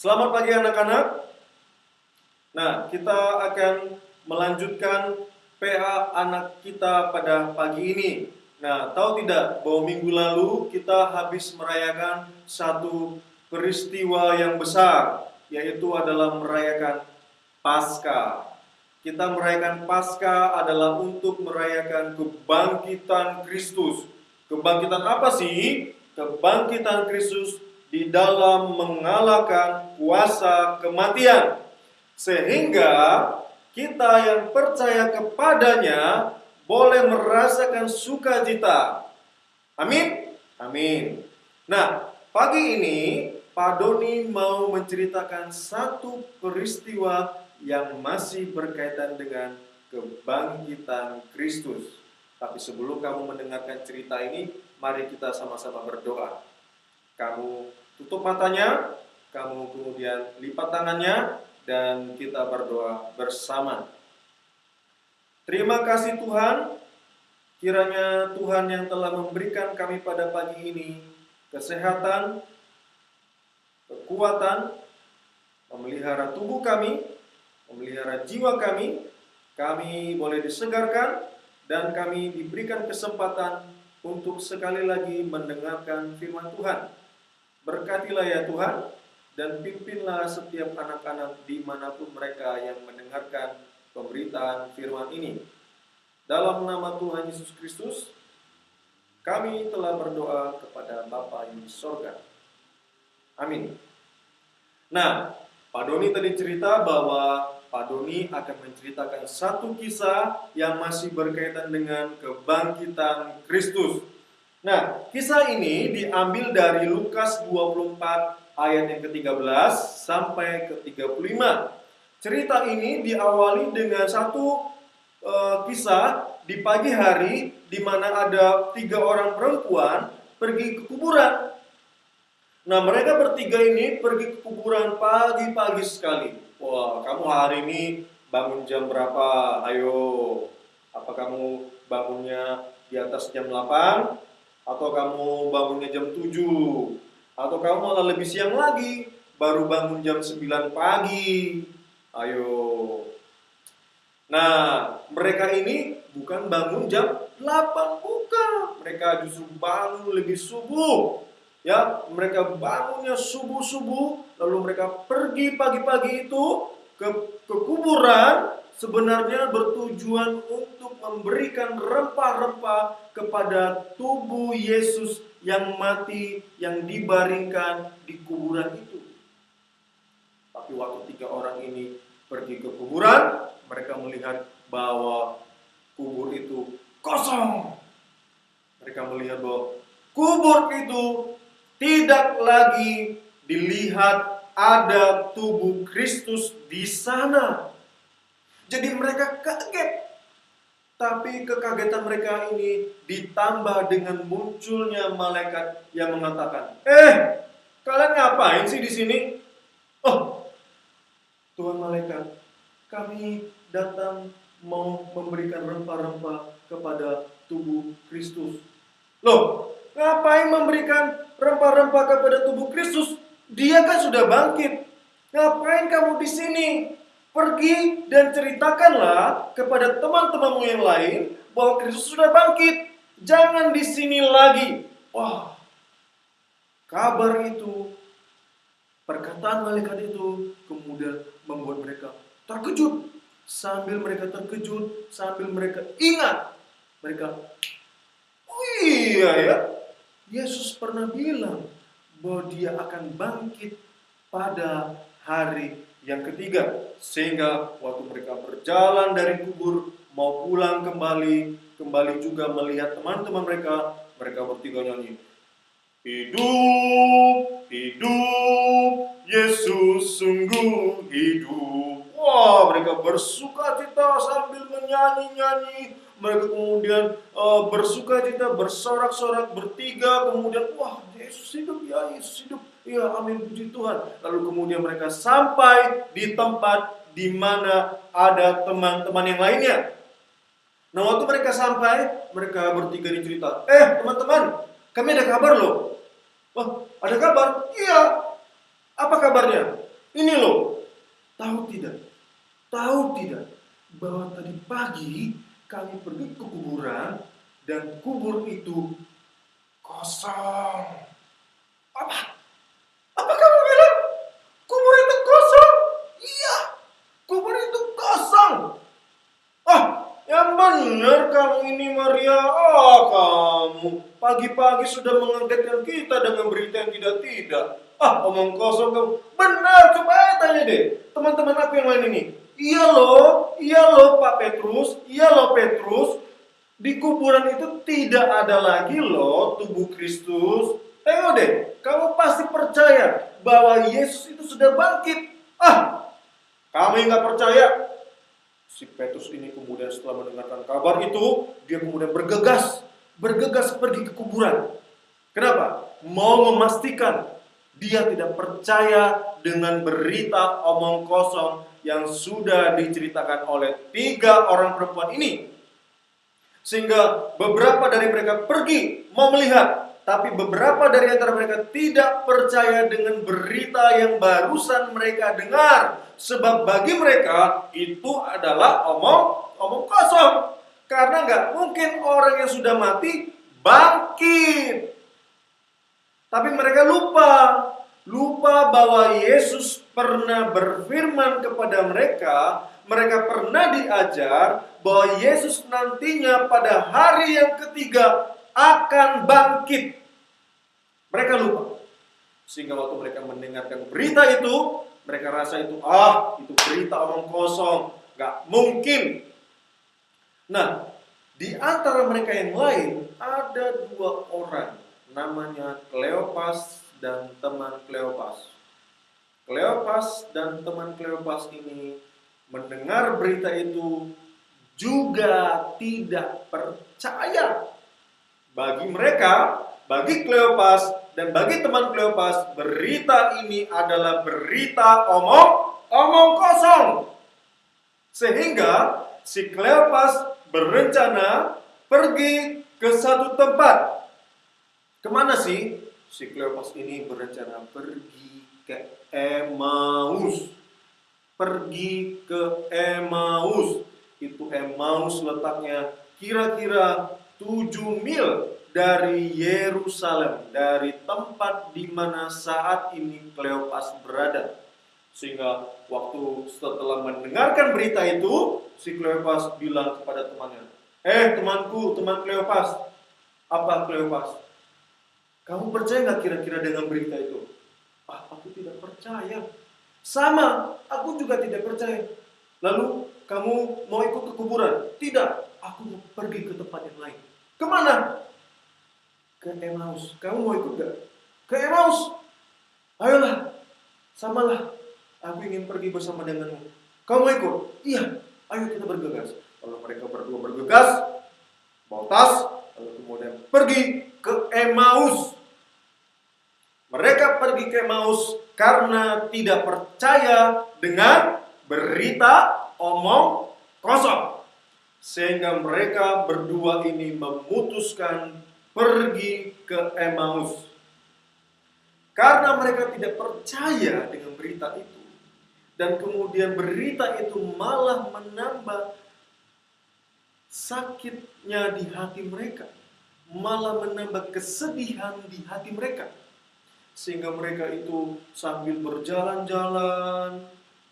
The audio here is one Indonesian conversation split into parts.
Selamat pagi anak-anak. Nah, kita akan melanjutkan PA anak kita pada pagi ini. Nah, tahu tidak bahwa minggu lalu kita habis merayakan satu peristiwa yang besar, yaitu adalah merayakan Paskah. Kita merayakan Paskah adalah untuk merayakan kebangkitan Kristus. Kebangkitan apa sih? Kebangkitan Kristus di dalam mengalahkan kuasa kematian. Sehingga kita yang percaya kepadanya boleh merasakan sukacita. Amin? Amin. Nah, pagi ini Pak Doni mau menceritakan satu peristiwa yang masih berkaitan dengan kebangkitan Kristus. Tapi sebelum kamu mendengarkan cerita ini, mari kita sama-sama berdoa. Kamu tutup matanya, kamu kemudian lipat tangannya, dan kita berdoa bersama. Terima kasih Tuhan, kiranya Tuhan yang telah memberikan kami pada pagi ini kesehatan, kekuatan, memelihara tubuh kami, memelihara jiwa kami boleh disegarkan, dan kami diberikan kesempatan untuk sekali lagi mendengarkan firman Tuhan. Berkatilah ya Tuhan, dan pimpinlah setiap anak-anak dimanapun mereka yang mendengarkan pemberitaan firman ini. Dalam nama Tuhan Yesus Kristus, kami telah berdoa kepada Bapa yang di sorga. Amin. Nah, Pak Doni tadi cerita bahwa Pak Doni akan menceritakan satu kisah yang masih berkaitan dengan kebangkitan Kristus. Nah, kisah ini diambil dari Lukas 24 ayat yang ke-13 sampai ke-35. Cerita ini diawali dengan satu kisah di pagi hari di mana ada 3 orang perempuan pergi ke kuburan. Nah, mereka bertiga ini pergi ke kuburan pagi-pagi sekali. Wah, kamu hari ini bangun jam berapa? Ayo, apa kamu bangunnya di atas jam 8? Atau kamu bangunnya jam 7? Atau kamu malah lebih siang lagi, baru bangun jam 9 pagi? Ayo. Nah, mereka ini bukan bangun jam 8, bukan. Mereka justru bangun lebih subuh. Ya, mereka bangunnya subuh-subuh, lalu mereka pergi pagi-pagi itu ke kuburan, sebenarnya bertujuan untuk memberikan rempah-rempah kepada tubuh Yesus yang mati, yang dibaringkan di kuburan itu. Tapi waktu 3 orang ini pergi ke kuburan, mereka melihat bahwa kubur itu kosong. Mereka melihat bahwa kubur itu tidak lagi dilihat ada tubuh Kristus di sana. Jadi mereka kaget. Tapi kekagetan mereka ini ditambah dengan munculnya malaikat yang mengatakan, kalian ngapain sih di sini? Oh, Tuhan malaikat, kami datang mau memberikan rempah-rempah kepada tubuh Kristus. Loh, ngapain memberikan rempah-rempah kepada tubuh Kristus? Dia kan sudah bangkit. Ngapain kamu di sini? Pergi dan ceritakanlah kepada teman-temanmu yang lain bahwa Kristus sudah bangkit. Jangan di sini lagi. Wah, kabar itu, perkataan malaikat itu kemudian membuat mereka terkejut. Sambil mereka terkejut, sambil mereka ingat, mereka, oh iya ya, Yesus pernah bilang bahwa dia akan bangkit pada hari yang ketiga. Sehingga waktu mereka berjalan dari kubur mau pulang kembali juga melihat teman-teman mereka bertiga nyanyi, hidup, hidup, Yesus sungguh hidup. Wah, mereka bersukacita sambil menyanyi-nyanyi. Mereka kemudian bersukacita, bersorak-sorak bertiga. Kemudian, wah, Yesus hidup, ya Yesus hidup. Ya, amin, puji Tuhan. Lalu kemudian mereka sampai di tempat di mana ada teman-teman yang lainnya. Nah, waktu mereka sampai, mereka bertiga ini cerita, teman-teman, kami ada kabar loh. Wah, ada kabar? Iya. Apa kabarnya? Ini loh, tahu tidak? Tahu tidak bahwa tadi pagi kami pergi ke kuburan dan kubur itu kosong. Apa? Apa kamu bilang? Kubur itu kosong? Iya, kubur itu kosong. Ah, yang benar kamu ini Maria. Oh, kamu pagi-pagi sudah mengagetkan kita dengan berita yang tidak-tidak. Ah, omong kosong kamu. Benar, coba tanya deh teman-teman aku yang lain ini. Iya loh Pak Petrus, iya loh Petrus. Di kuburan itu tidak ada lagi loh tubuh Kristus. Tengok deh, kamu pasti percaya bahwa Yesus itu sudah bangkit. Ah, kamu yang nggak percaya. Si Petrus ini kemudian setelah mendengarkan kabar itu, dia kemudian bergegas pergi ke kuburan. Kenapa? Mau memastikan dia tidak percaya dengan berita omong kosong yang sudah diceritakan oleh 3 orang perempuan ini. Sehingga beberapa dari mereka pergi mau melihat, tapi beberapa dari antara mereka tidak percaya dengan berita yang barusan mereka dengar. Sebab bagi mereka itu adalah omong kosong. Karena nggak mungkin orang yang sudah mati bangkit. Tapi mereka lupa bahwa Yesus pernah berfirman kepada mereka. Mereka pernah diajar bahwa Yesus nantinya pada hari yang ketiga akan bangkit. Mereka lupa. Sehingga waktu mereka mendengarkan berita itu, mereka rasa itu berita omong kosong, gak mungkin. Nah, di antara mereka yang lain ada 2 orang, namanya Kleopas dan teman Kleopas. Kleopas dan teman Kleopas ini mendengar berita itu juga tidak percaya. Bagi mereka, bagi Kleopas dan bagi teman Kleopas, berita ini adalah berita omong kosong. Sehingga si Kleopas berencana pergi ke satu tempat. Kemana sih? Si Kleopas ini berencana pergi ke Emmaus. Pergi ke Emmaus. Itu Emmaus letaknya kira-kira 7 mil dari Yerusalem, dari tempat di mana saat ini Kleopas berada. Sehingga waktu setelah mendengarkan berita itu, si Kleopas bilang kepada temannya, temanku, teman Kleopas. Apa Kleopas? Kamu percaya nggak kira-kira dengan berita itu? Aku tidak percaya. Sama, aku juga tidak percaya. Lalu kamu mau ikut ke kuburan? Tidak, aku mau pergi ke tempat yang lain. Kemana? Ke Emmaus. Kamu mau ikut gak? Ke Emmaus. Ayolah, samalah. Aku ingin pergi bersama denganmu. Kamu mau ikut? Iya, ayo kita bergegas. Lalu mereka berdua bergegas, bawa tas, lalu kemudian pergi ke Emmaus. Mereka pergi ke Emmaus karena tidak percaya dengan berita omong kosong. Sehingga mereka berdua ini memutuskan pergi ke Emmaus. Karena mereka tidak percaya dengan berita itu. Dan kemudian berita itu malah menambah sakitnya di hati mereka. Malah menambah kesedihan di hati mereka. Sehingga mereka itu sambil berjalan-jalan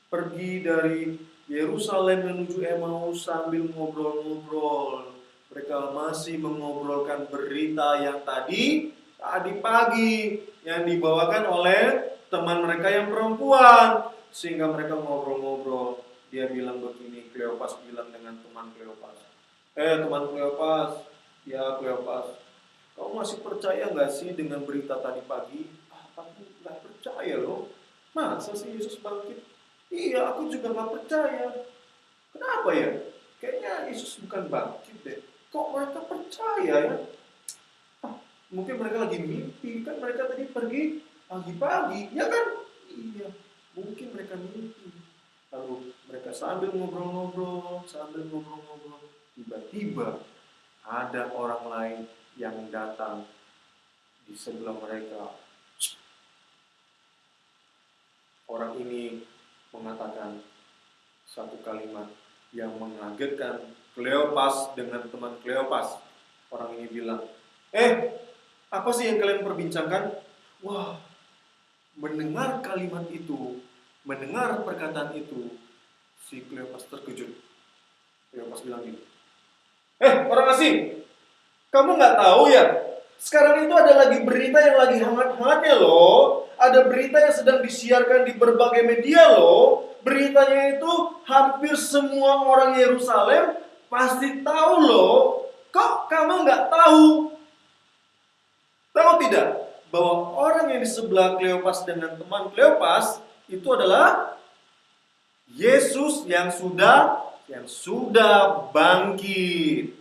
pergi dari Yerusalem menuju Emmaus sambil ngobrol-ngobrol. Mereka masih mengobrolkan berita yang tadi pagi yang dibawakan oleh teman mereka yang perempuan. Sehingga mereka ngobrol-ngobrol. Dia bilang begini, Kleopas bilang dengan teman Kleopas. Teman Kleopas, ya Kleopas, kau masih percaya nggak sih dengan berita tadi pagi? Aku nggak percaya loh. Masa sih Yesus bangkit? Iya, aku juga nggak percaya. Kenapa ya? Kayaknya Yesus bukan bangkit deh. Kok mereka percaya ya? Mungkin mereka lagi mimpi. Kan mereka tadi pergi pagi-pagi, ya kan? Iya, mungkin mereka mimpi. Lalu mereka sambil ngobrol-ngobrol, tiba-tiba ada orang lain yang datang di sebelah mereka. Orang ini mengatakan satu kalimat yang mengagetkan Kleopas dengan teman Kleopas. Orang ini bilang, apa sih yang kalian perbincangkan? Wah, mendengar kalimat itu, mendengar perkataan itu, si Kleopas terkejut. Kleopas bilang gini, orang asing, kamu nggak tahu ya? Sekarang itu ada lagi berita yang lagi hangat-hangatnya loh. Ada berita yang sedang disiarkan di berbagai media loh. Beritanya itu hampir semua orang Yerusalem pasti tahu loh. Kok kamu nggak tahu? Tahu tidak bahwa orang yang di sebelah Kleopas dengan teman Kleopas itu adalah Yesus yang sudah bangkit.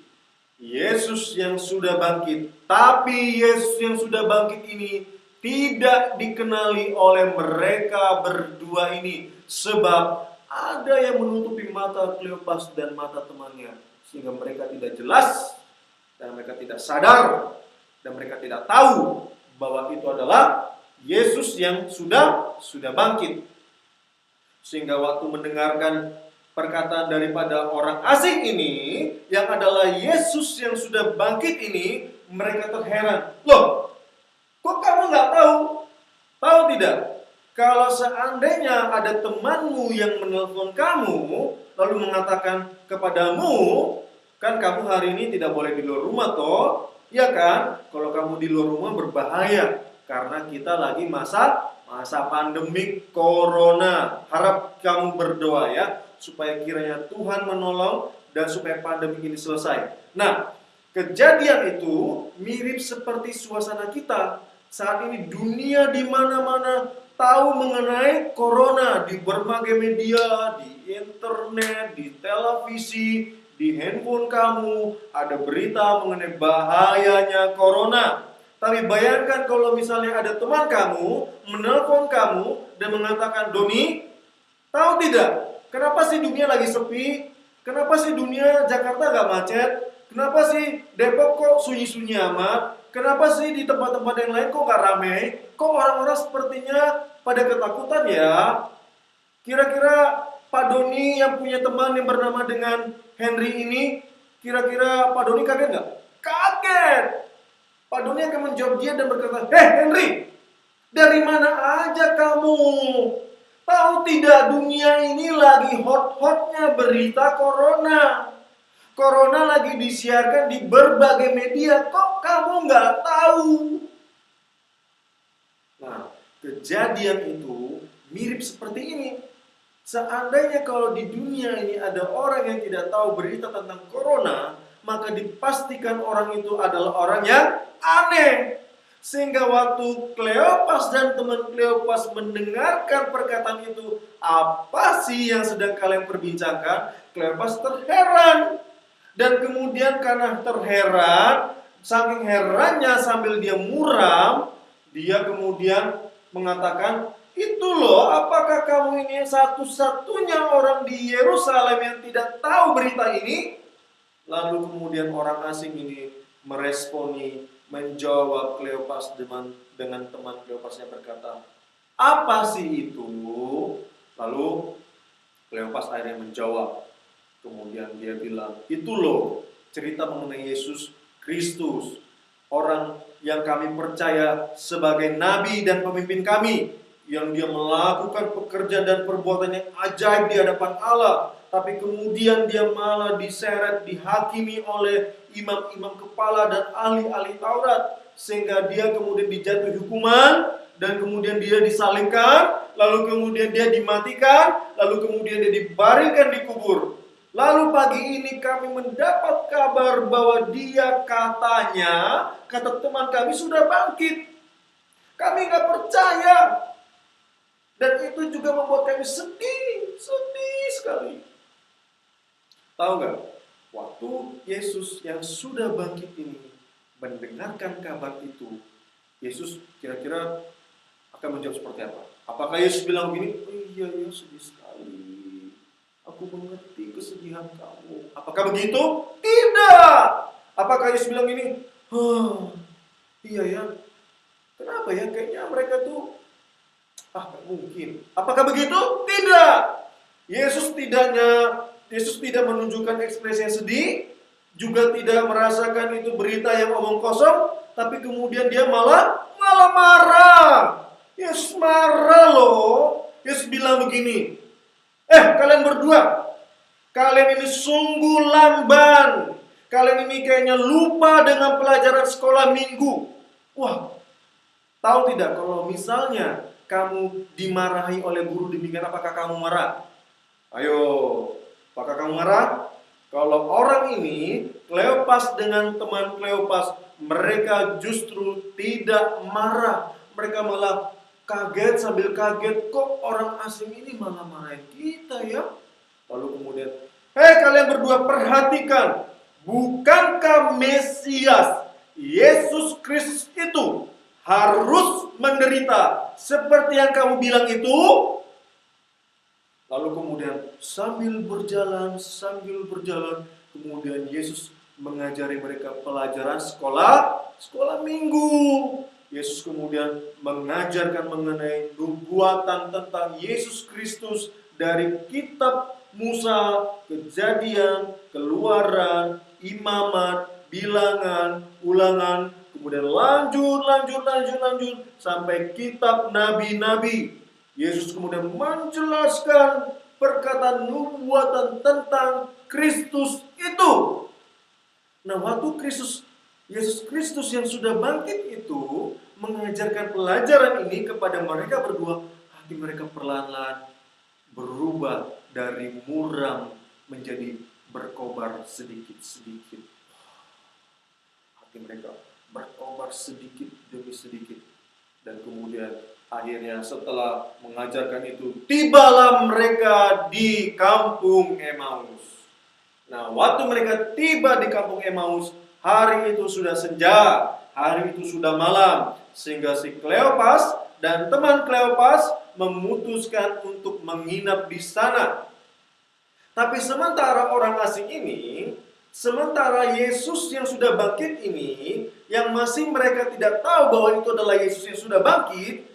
Yesus yang sudah bangkit. Tapi Yesus yang sudah bangkit ini tidak dikenali oleh mereka berdua ini. Sebab ada yang menutupi mata Kleopas dan mata temannya. Sehingga mereka tidak jelas. Dan mereka tidak sadar. Dan mereka tidak tahu bahwa itu adalah Yesus yang sudah bangkit. Sehingga waktu mendengarkan perkataan daripada orang asing ini, yang adalah Yesus yang sudah bangkit ini, mereka terheran. Loh, kok kamu nggak tahu? Tahu tidak? Kalau seandainya ada temanmu yang menelpon kamu, lalu mengatakan kepadamu, kan kamu hari ini tidak boleh di luar rumah toh? Ya kan? Kalau kamu di luar rumah berbahaya, karena kita lagi masa pandemik corona. Harap kamu berdoa ya, supaya kiranya Tuhan menolong dan supaya pandemi ini selesai. Nah, kejadian itu mirip seperti suasana kita. Saat ini dunia di mana-mana tahu mengenai corona, di berbagai media, di internet, di televisi, di handphone kamu ada berita mengenai bahayanya corona. Tapi bayangkan kalau misalnya ada teman kamu menelpon kamu dan mengatakan, Doni, tahu tidak? Kenapa sih dunia lagi sepi? Kenapa sih dunia Jakarta gak macet? Kenapa sih Depok kok sunyi-sunyi amat? Kenapa sih di tempat-tempat yang lain kok gak rame? Kok orang-orang sepertinya pada ketakutan ya? Kira-kira Pak Doni yang punya teman yang bernama dengan Henry ini, kira-kira Pak Doni kaget gak? Kaget! Pak Doni akan menjawab dia dan berkata, Henry, dari mana aja kamu? Tahu tidak, dunia ini lagi hot-hotnya berita corona. Corona lagi disiarkan di berbagai media. Kok kamu nggak tahu? Nah, kejadian itu mirip seperti ini. Seandainya kalau di dunia ini ada orang yang tidak tahu berita tentang corona, maka dipastikan orang itu adalah orang yang aneh. Sehingga waktu Kleopas dan teman Kleopas mendengarkan perkataan itu, apa sih yang sedang kalian perbincangkan? Kleopas terheran. Dan kemudian karena terheran, saking herannya sambil dia muram, dia kemudian mengatakan, itu loh, apakah kamu ini satu-satunya orang di Yerusalem yang tidak tahu berita ini? Lalu kemudian orang asing ini meresponi, menjawab Kleopas dengan teman Kleopasnya berkata, apa sih itu? Lalu Kleopas akhirnya menjawab. Kemudian dia bilang, itu loh cerita mengenai Yesus Kristus, orang yang kami percaya sebagai nabi dan pemimpin kami, yang dia melakukan pekerjaan dan perbuatan yang ajaib di hadapan Allah, tapi kemudian dia malah diseret, dihakimi oleh imam-imam kepala dan ahli-ahli Taurat, sehingga dia kemudian dijatuhi hukuman, dan kemudian dia disalibkan, lalu kemudian dia dimatikan, lalu kemudian dia dibaringkan di kubur. Lalu pagi ini kami mendapat kabar bahwa dia katanya, kata teman kami, sudah bangkit. Kami nggak percaya. Dan itu juga membuat kami sedih sekali. Tahu nggak? Waktu Yesus yang sudah bangkit ini mendengarkan kabar itu, Yesus kira-kira akan menjawab seperti apa? Apakah Yesus bilang begini? Oh iya, sedih sekali. Aku mengerti kesedihan kamu. Apakah begitu? Tidak. Apakah Yesus bilang gini? Iya ya. Kenapa ya? Kayaknya mereka tuh Nggak mungkin. Apakah begitu? Tidak. Yesus tidak menunjukkan ekspresi yang sedih, juga tidak merasakan itu berita yang omong kosong, tapi kemudian dia malah marah. Yesus marah loh. Yesus bilang begini, kalian berdua, kalian ini sungguh lamban. Kalian ini kayaknya lupa dengan pelajaran sekolah minggu. Wah, tahu tidak kalau misalnya kamu dimarahi oleh guru demikian, apakah kamu marah? Ayo, apakah kamu marah? Kalau orang ini, Kleopas dengan teman Kleopas, mereka justru tidak marah. Mereka malah kaget sambil kaget, kok orang asing ini malah marahin kita ya? Lalu kemudian, kalian berdua perhatikan, bukankah Mesias, Yesus Kristus itu harus menderita seperti yang kamu bilang itu? Lalu kemudian sambil berjalan, kemudian Yesus mengajari mereka pelajaran sekolah minggu. Yesus kemudian mengajarkan mengenai nubuatan tentang Yesus Kristus dari kitab Musa, Kejadian, Keluaran, Imamat, Bilangan, Ulangan, kemudian lanjut sampai kitab nabi-nabi. Yesus kemudian menjelaskan perkataan nubuatan tentang Kristus itu. Nah, waktu Yesus Kristus yang sudah bangkit itu mengajarkan pelajaran ini kepada mereka berdua, hati mereka perlahan-lahan berubah dari muram menjadi berkobar sedikit-sedikit. Hati mereka berkobar sedikit demi sedikit. Dan kemudian akhirnya setelah mengajarkan itu, tibalah mereka di kampung Emaus. Nah, waktu mereka tiba di kampung Emaus, hari itu sudah senja, hari itu sudah malam. Sehingga si Kleopas dan teman Kleopas memutuskan untuk menginap di sana. Tapi sementara orang asing ini, sementara Yesus yang sudah bangkit ini, yang masih mereka tidak tahu bahwa itu adalah Yesus yang sudah bangkit,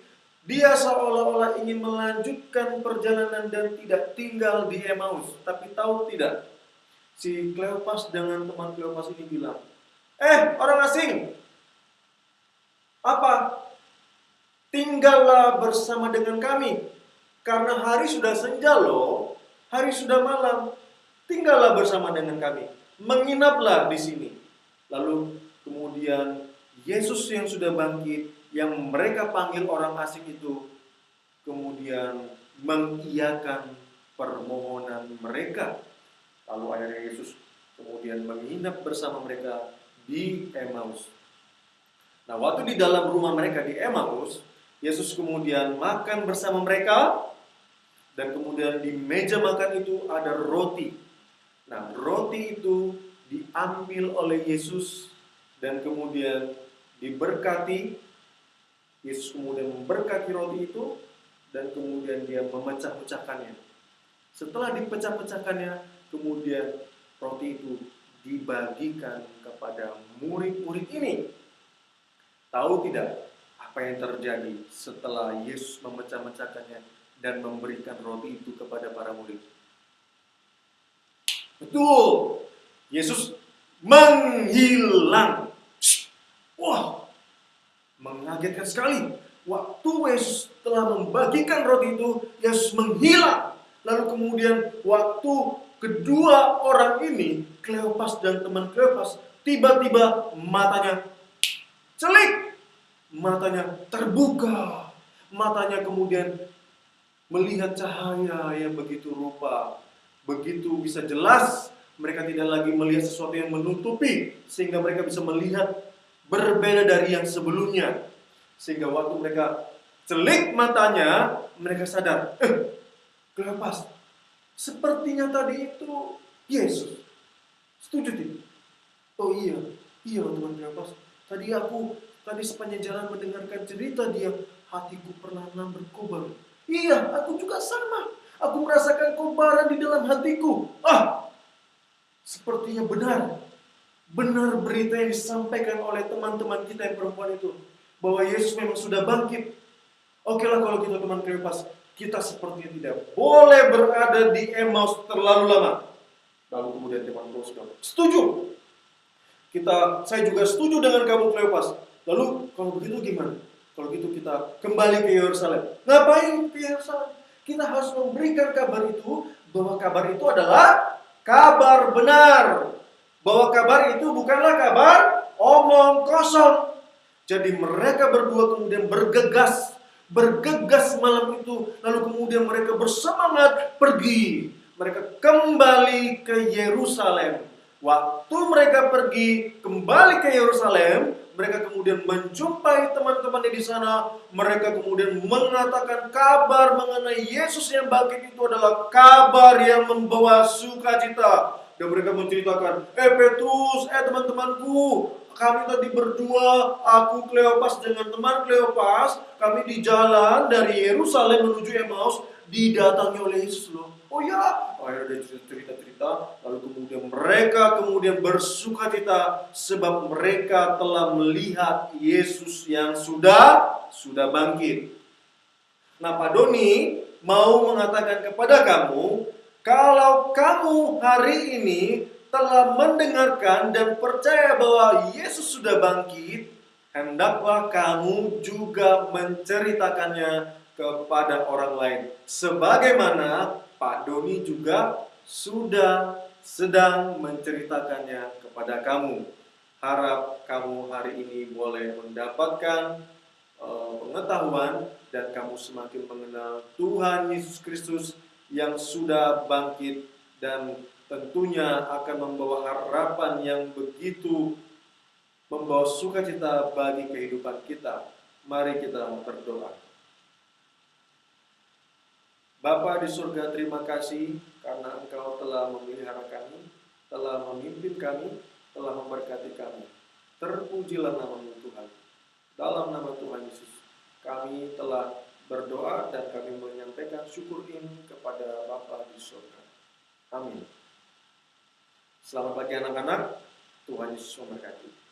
dia seolah-olah ingin melanjutkan perjalanan dan tidak tinggal di Emaus. Tapi tahu tidak, si Kleopas dengan teman Kleopas ini bilang, orang asing, apa? Tinggallah bersama dengan kami, karena hari sudah senja loh, hari sudah malam. Tinggallah bersama dengan kami, menginaplah di sini. Lalu kemudian Yesus yang sudah bangkit, yang mereka panggil orang asing itu, kemudian mengiyakan permohonan mereka. Lalu akhirnya Yesus kemudian menginap bersama mereka di Emaus. Nah, waktu di dalam rumah mereka di Emaus, Yesus kemudian makan bersama mereka, dan kemudian di meja makan itu ada roti. Nah, roti itu diambil oleh Yesus dan kemudian diberkati. Yesus kemudian memberkati roti itu dan kemudian dia memecah-pecahkannya. Setelah dipecah-pecahkannya, kemudian roti itu dibagikan kepada murid-murid ini. Tahu tidak apa yang terjadi setelah Yesus memecah-pecahkannya dan memberikan roti itu kepada para murid? Betul, Yesus menghilang. Wah, mengagetkan sekali. Waktu Yesus telah membagikan roti itu, Yesus menghilang. Lalu kemudian waktu kedua orang ini, Kleopas dan teman Kleopas, tiba-tiba matanya celik, matanya terbuka, matanya kemudian melihat cahaya yang begitu rupa, begitu bisa jelas. Mereka tidak lagi melihat sesuatu yang menutupi, sehingga mereka bisa melihat berbeda dari yang sebelumnya. Sehingga waktu mereka celik matanya, mereka sadar, Kleopas, sepertinya tadi itu Yesus. Setuju tidak? Oh iya teman Kleopas. Tadi sepanjang jalan mendengarkan cerita dia, hatiku perlahan-lahan berkobar. Iya, aku juga sama. Aku merasakan kobaran di dalam hatiku. Sepertinya benar berita yang disampaikan oleh teman-teman kita yang perempuan itu, bahwa Yesus memang sudah bangkit. Oke lah kalau kita teman Kleopas, kita sepertinya tidak boleh berada di Emmaus terlalu lama. Lalu kemudian teman Paulus bilang, setuju. Saya juga setuju dengan kamu Kleopas. Lalu kalau begitu gimana? Kalau gitu kita kembali ke Yerusalem. Ngapain ke Yerusalem? Kita harus memberikan kabar itu, bahwa kabar itu adalah kabar benar. Bahwa kabar itu bukanlah kabar omong kosong. Jadi mereka berdua kemudian bergegas malam itu, lalu kemudian mereka bersemangat pergi. Mereka kembali ke Yerusalem. Waktu mereka pergi kembali ke Yerusalem, mereka kemudian menjumpai teman-temannya di sana. Mereka kemudian mengatakan kabar mengenai Yesus yang bangkit itu adalah kabar yang membawa sukacita. Dan mereka menceritakan, Petrus, teman-temanku, kami tadi berdua, aku Kleopas dengan teman Kleopas, kami di jalan dari Yerusalem menuju Emmaus, didatangi oleh Yesus loh. Oh ya, akhirnya dia cerita-cerita, lalu kemudian mereka bersukacita sebab mereka telah melihat Yesus yang sudah bangkit. Nah, Pak Doni mau mengatakan kepada kamu, kalau kamu hari ini telah mendengarkan dan percaya bahwa Yesus sudah bangkit, hendaklah kamu juga menceritakannya kepada orang lain. Sebagaimana Pak Doni juga sudah sedang menceritakannya kepada kamu. Harap kamu hari ini boleh mendapatkan pengetahuan dan kamu semakin mengenal Tuhan Yesus Kristus yang sudah bangkit dan tentunya akan membawa harapan yang begitu membawa sukacita bagi kehidupan kita. Mari kita berdoa. Bapa di surga, terima kasih karena Engkau telah memelihara kami, telah memimpin kami, telah memberkati kami. Terpujilah nama-Mu Tuhan. Dalam nama Tuhan Yesus, kami telah berdoa dan kami menyampaikan syukur ini kepada Bapa di surga. Amin. Selamat pagi anak-anak, Tuhan Yesus memberkati.